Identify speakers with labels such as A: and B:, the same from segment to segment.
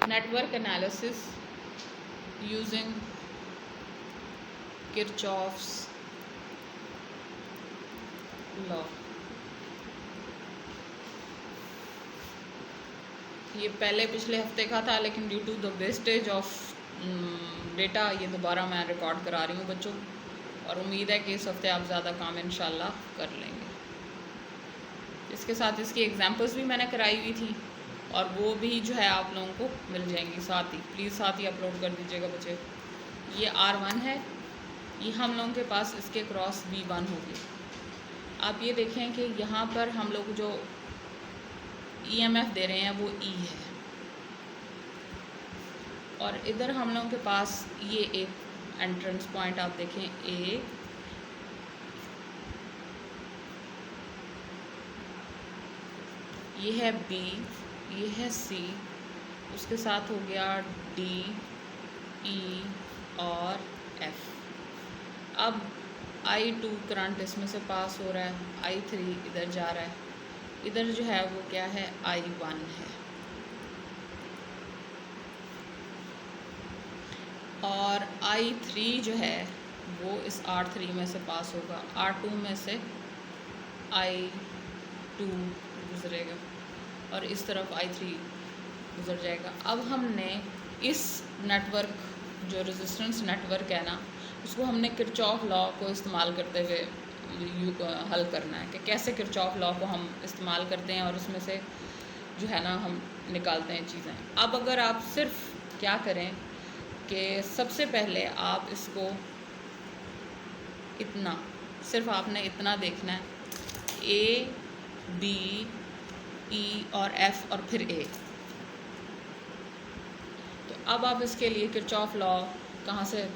A: network analysis using Kirchhoff's law। ये पहले पिछले हफ्ते का था, लेकिन due to the wastage of data ये दोबारा मैं रिकॉर्ड करा रही हूँ बच्चों, और उम्मीद है कि इस हफ्ते आप ज़्यादा काम इंशाल्लाह कर लेंगे। इसके साथ इसकी एग्जांपल्स भी मैंने कराई हुई थी, और वो भी जो है आप लोगों को मिल जाएंगी साथ ही। प्लीज़ साथ ही अपलोड कर दीजिएगा बच्चे। ये R1 है, ये हम लोगों के पास इसके क्रॉस V1 होगी। आप ये देखें कि यहाँ पर हम लोग जो EMF दे रहे हैं वो E है, और इधर हम लोगों के पास ये एक एंट्रेंस पॉइंट आप देखें A, ये है B, ये है C, उसके साथ हो गया D, E और F। अब I2 करंट इसमें से पास हो रहा है, I3 इधर जा रहा है, इधर जो है वो क्या है I1 है, और I3 जो है वो इस R3 में से पास होगा, R2 में से I2 गुजरेगा और इस तरफ I3 गुजर जाएगा। अब हमने इस नेटवर्क जो रेजिस्टेंस नेटवर्क है ना, उसको हमने किरचॉफ लॉ को इस्तेमाल करते हुए हल करना है कि कैसे किरचॉफ लॉ को हम इस्तेमाल करते हैं और उसमें से जो है ना हम निकालते हैं चीज़ें। अब अगर आप सिर्फ क्या करें कि सबसे पहले आप इसको इतना, सिर्फ आपने इतना देखना है, A, B, E और F और फिर A। तो अब आप इसके लिए किरचॉफ लॉ कहाँ से,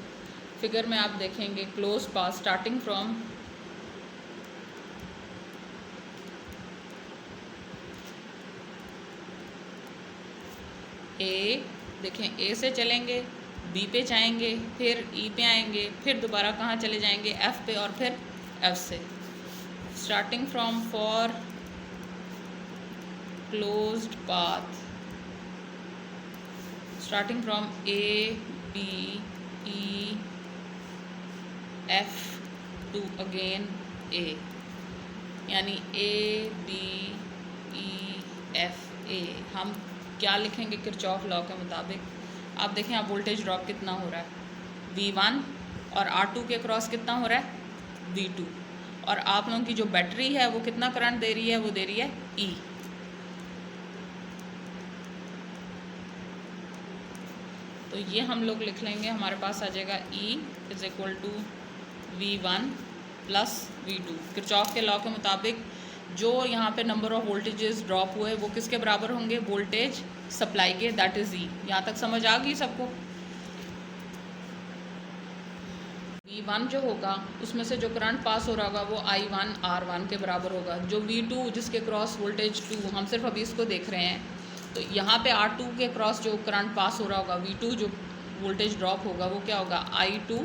A: फिगर में आप देखेंगे close path starting from A, देखें A से चलेंगे, B पे जाएंगे, फिर E पे आएंगे, फिर दोबारा कहाँ चले जाएंगे F पे, और फिर F से। Starting from for closed path, starting from A, B, E, F to again A, यानी A, B, E, F, A। हम क्या लिखेंगे किरचॉफ लॉ के मुताबिक? आप देखें आप वोल्टेज ड्रॉप कितना हो रहा है, V1, और R2 के क्रॉस कितना हो रहा है, V2, और आप लोगों की जो बैटरी है वो कितना करंट दे रही है, वो दे रही है E। तो ये हम लोग लिख लेंगे, हमारे पास आ जाएगा E is equal to V1 plus V2। Kirchhoff के लॉ के मुताबिक जो यहाँ पे नंबर ऑफ वोल्टेजेस ड्रॉप हुए वो किसके बराबर होंगे, वोल्टेज सप्लाई के, दैट इज़ E। यहाँ तक समझ आ गई सबको? V1 जो होगा उसमें से जो करंट पास हो रहा होगा वो I1 R1 के बराबर होगा। जो V2 जिसके क्रॉस वोल्टेज 2, हम सिर्फ अभी इसको देख रहे हैं, तो यहाँ पे R2 के क्रॉस जो करंट पास हो रहा होगा, V2 जो वोल्टेज ड्रॉप होगा वो क्या होगा, I2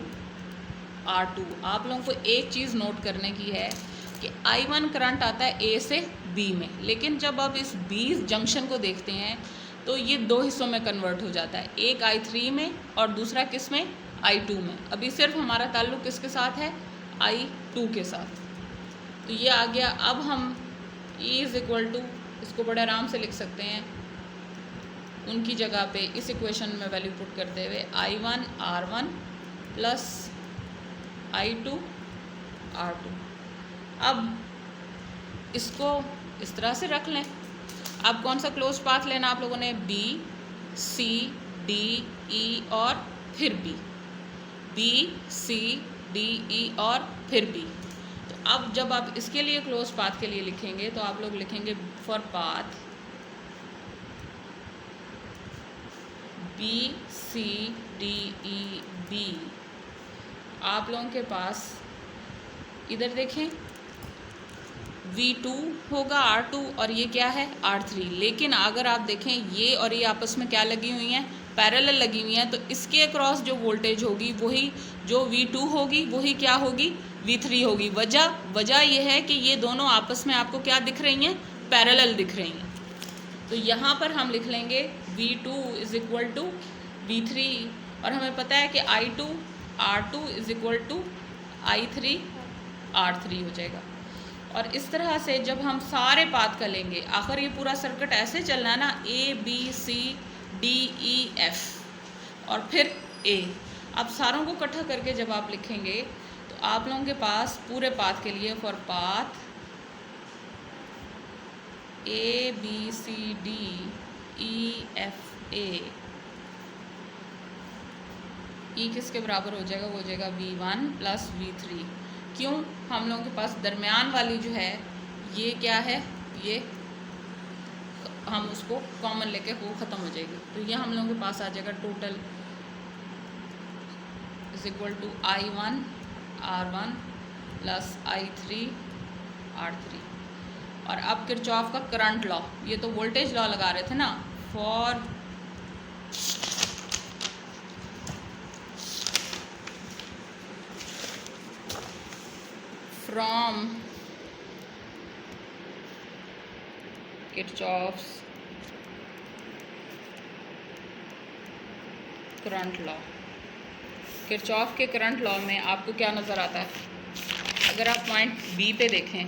A: R2। आप लोगों को एक चीज़ नोट करने की है कि I1 करंट आता है A से B में, लेकिन जब आप इस B जंक्शन को देखते हैं तो ये दो हिस्सों में कन्वर्ट हो जाता है, एक I3 में और दूसरा किस में, I2 में। अभी सिर्फ हमारा ताल्लुक़ किसके साथ है, I2 के साथ। तो ये आ गया। अब हम E इज़ इक्वल टू, इसको बड़े आराम से लिख सकते हैं उनकी जगह पे इस इक्वेशन में वैल्यू पुट करते हुए, I1 R1 plus I2 R2। अब इसको इस तरह से रख लें। अब कौन सा क्लोज पाथ लेना आप लोगों ने, B, C, D, E और फिर B, B, C, D, E और फिर B। तो अब जब आप इसके लिए क्लोज पाथ के लिए लिखेंगे तो आप लोग लिखेंगे for path B, C, D, E, B। आप लोगों के पास इधर देखें V2 होगा R2 और ये क्या है R3, लेकिन अगर आप देखें ये और ये आपस में क्या लगी हुई हैं, पैरेलल लगी हुई हैं, तो इसके अक्रॉस जो वोल्टेज होगी वही जो V2 होगी वही क्या होगी, V3 होगी। वजह ये है कि ये दोनों आपस में आपको क्या दिख रही हैं, पैरेलल दिख रही हैं। तो यहाँ पर हम लिख लेंगे V2 is equal to V3, और हमें पता है कि I2 R2 is equal to I3 R3 हो जाएगा। और इस तरह से जब हम सारे पाथ का लेंगे, आखिर ये पूरा सर्किट ऐसे चलना है ना, ABCDEF और फिर A। अब सारों को इकट्ठा करके जब आप लिखेंगे तो आप लोगों के पास पूरे पाथ के लिए for path ABCDEF A, E किसके बराबर हो जाएगा, वो हो जाएगा V1 प्लस V3। क्यों, हम लोगों के पास दरमियान वाली जो है ये क्या है, ये हम उसको कॉमन लेके वो ख़त्म हो जाएगी। तो ये हम लोगों के पास आ जाएगा total is equal to I1 R1 plus I3 R3। और अब किरचॉफ का करंट लॉ, ये तो वोल्टेज लॉ लगा रहे थे ना, for from Kirchhoff's current law. Kirchhoff के करंट लॉ में आपको क्या नज़र आता है, अगर आप पॉइंट बी पे देखें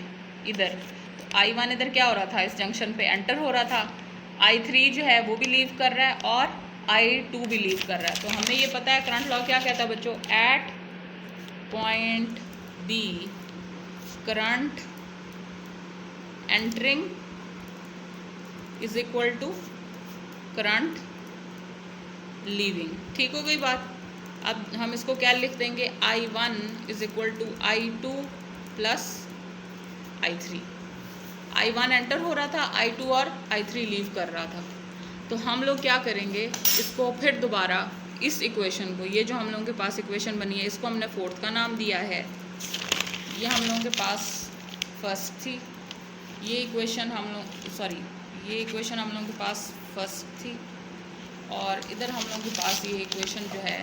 A: इधर, तो I1 इधर क्या हो रहा था, इस जंक्शन पे एंटर हो रहा था, I3 जो है वो भी लीव कर रहा है और I2 भी लीव कर रहा है। तो हमें ये पता है करंट लॉ क्या कहता है बच्चों, at point B current entering is equal to current leaving. ठीक हो गई बात। अब हम इसको क्या लिख देंगे, I1 is equal to I2 plus I3। I1 enter हो रहा था, I2 और I3 लीव कर रहा था। तो हम लोग क्या करेंगे, इसको फिर दोबारा इस इक्वेशन को, ये जो हम लोगों के पास इक्वेशन बनी है, इसको हमने फोर्थ का नाम दिया है, ये हम लोगों के पास फर्स्ट थी, ये इक्वेशन हम लोग ये इक्वेशन हम लोगों के पास फर्स्ट थी, और इधर हम लोगों के पास ये इक्वेशन जो है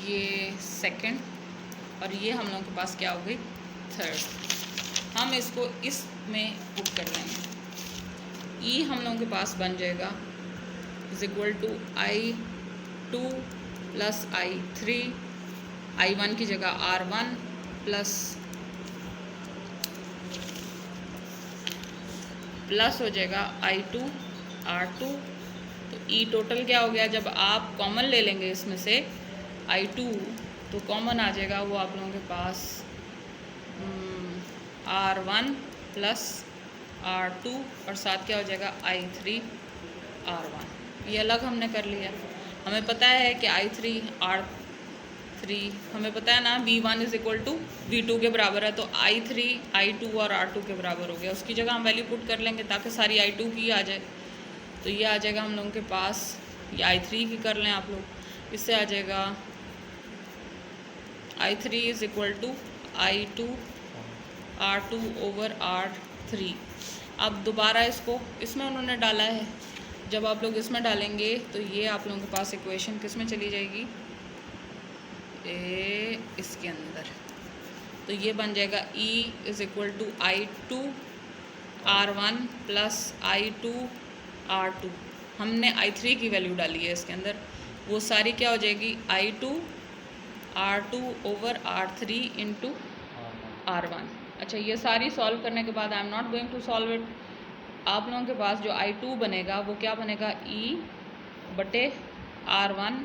A: ये सेकंड, और ये हम लोगों के पास क्या हो गई, थर्ड। हम इसको इसमें पुट कर लेंगे, ई हम लोगों के पास बन जाएगा is equal to I2 plus I3, I1 की जगह R1 प्लस हो जाएगा I2 R2। तो ई टोटल क्या हो गया, जब आप कॉमन ले लेंगे इसमें से I2 तो कॉमन आ जाएगा वो आप लोगों के पास R1 प्लस R2, और साथ क्या हो जाएगा I3 R1। ये अलग हमने कर लिया। हमें पता है कि I3 R3 हमें पता है ना V1 is equal to V2 के बराबर है, तो I3 I2 और R2 के बराबर हो गया। उसकी जगह हम वैल्यू पुट कर लेंगे ताकि सारी I2 की आ जाए। तो ये आ जाएगा हम लोगों के पास, ये I3 की कर लें आप लोग, इससे आ जाएगा I3 is equal to I2 R2 over R3। अब दोबारा इसको इसमें उन्होंने डाला है, जब आप लोग इसमें डालेंगे तो ये आप लोगों के पास इक्वेशन किस में चली जाएगी, इसके अंदर। तो ये बन जाएगा E is equal to I2 R1 plus I2 R2। हमने I3 की वैल्यू डाली है इसके अंदर, वो सारी क्या हो जाएगी I2 R2 over R3 into R1। अच्छा, ये सारी सॉल्व करने के बाद I am not going to solve it, आप लोगों के पास जो I2 बनेगा वो क्या बनेगा, E बटे R1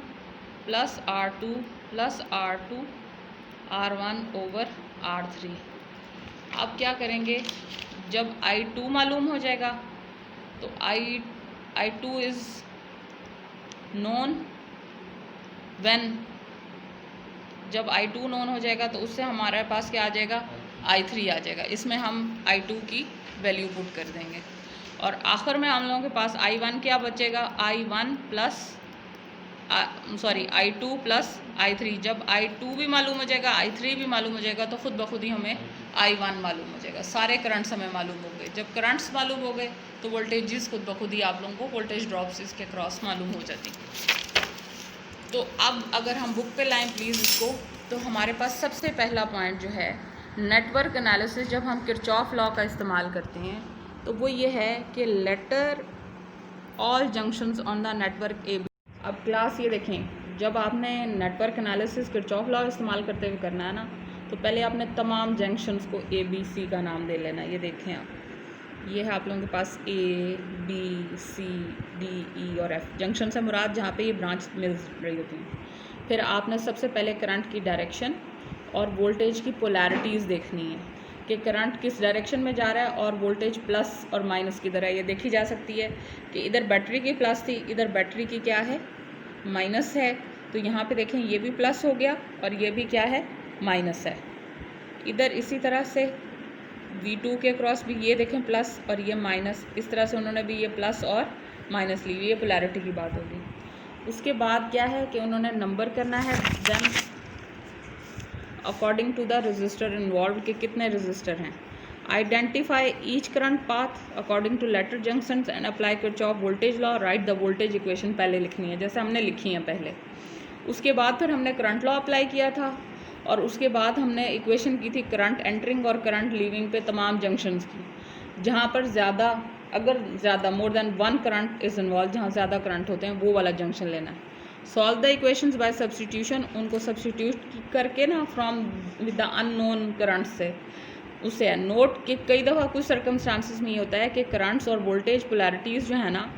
A: plus R2 plus R2 R1 over R3। अब क्या करेंगे, जब I2 मालूम हो जाएगा तो I2 इज़ नोन व्हेन, जब I2 नोन हो जाएगा तो उससे हमारे पास क्या आ जाएगा, I3 आ जाएगा। इसमें हम I2 की वैल्यू पुट कर देंगे, और आखिर में हम लोगों के पास I1 क्या बचेगा, I2 प्लस I3। जब I2 भी मालूम हो जाएगा, I3 भी मालूम हो जाएगा, तो खुद ब खुद ही हमें I1 मालूम हो जाएगा। सारे करंट्स हमें मालूम हो गए। जब करंट्स मालूम हो गए तो वोल्टेजेस खुद ब खुद ही आप लोगों को वोल्टेज ड्रॉप्स इसके क्रॉस मालूम हो जाती। तो अब अगर हम बुक पे लाएं प्लीज़ इसको, तो हमारे पास सबसे पहला पॉइंट जो है नेटवर्क एनालिसिस, जब हम किरचॉफ लॉ का इस्तेमाल करते हैं तो वो ये है कि letter all junctions on the network A B. अब क्लास ये देखें, जब आपने नेटवर्क एनालिसिस किरचॉफ लॉ इस्तेमाल करते हुए करना है ना, तो पहले आपने तमाम जंक्शंस को ए बी सी का नाम दे लेना। ये देखें आप, ये है आप लोगों के पास A B C D E और एफ जंक्शन से मुराद जहाँ पे ये ब्रांच मिल रही होती हैं। फिर आपने सबसे पहले करंट की डायरेक्शन और वोल्टेज की पोलैरिटीज़ देखनी है कि करंट किस डायरेक्शन में जा रहा है और वोल्टेज प्लस और माइनस की तरह ये देखी जा सकती है कि इधर बैटरी की प्लस थी, इधर बैटरी की क्या है, माइनस है। तो यहाँ पे देखें ये भी प्लस हो गया और ये भी क्या है, माइनस है। इधर इसी तरह से V2 के क्रॉस भी ये देखें प्लस और ये माइनस, इस तरह से उन्होंने भी ये प्लस और माइनस ली, ये पोलैरिटी की बात होगी। उसके बाद क्या है कि उन्होंने नंबर करना है then according to the register involve के कितने रजिस्टर हैं। Identify each current path according to letter junction and apply Kirchhoff voltage law. Write the voltage equation पहले लिखनी है जैसे हमने लिखी है पहले। उसके बाद फिर हमने करंट लॉ अप्लाई किया था और उसके बाद हमने इक्वेशन की थी करंट एंटरिंग और करंट लीविंग पे तमाम जंक्शंस की। जहाँ पर ज़्यादा, अगर ज़्यादा more than one current is involve, जहाँ ज़्यादा करंट होते हैं वो वाला जंक्शन लेना है। Solve the equations by substitution, उनको सब्सटीट्यूट करके ना from with the unknown current से उसे नोट कि कई दफ़ा कुछ सर्कमस्टांसिस में ये होता है कि करंट्स और वोल्टेज पोलैरिटीज़ जो है ना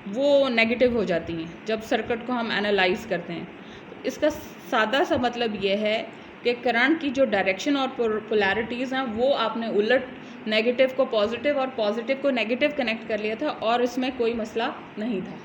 A: वो नेगेटिव हो जाती हैं जब सर्किट को हम एनालाइज करते हैं। तो इसका सादा सा मतलब ये है कि करंट की जो डायरेक्शन और पोलैरिटीज़ हैं वो आपने उलट नेगेटिव को पॉजिटिव और पॉजिटिव को नेगेटिव कनेक्ट कर लिया था और इसमें कोई मसला नहीं था।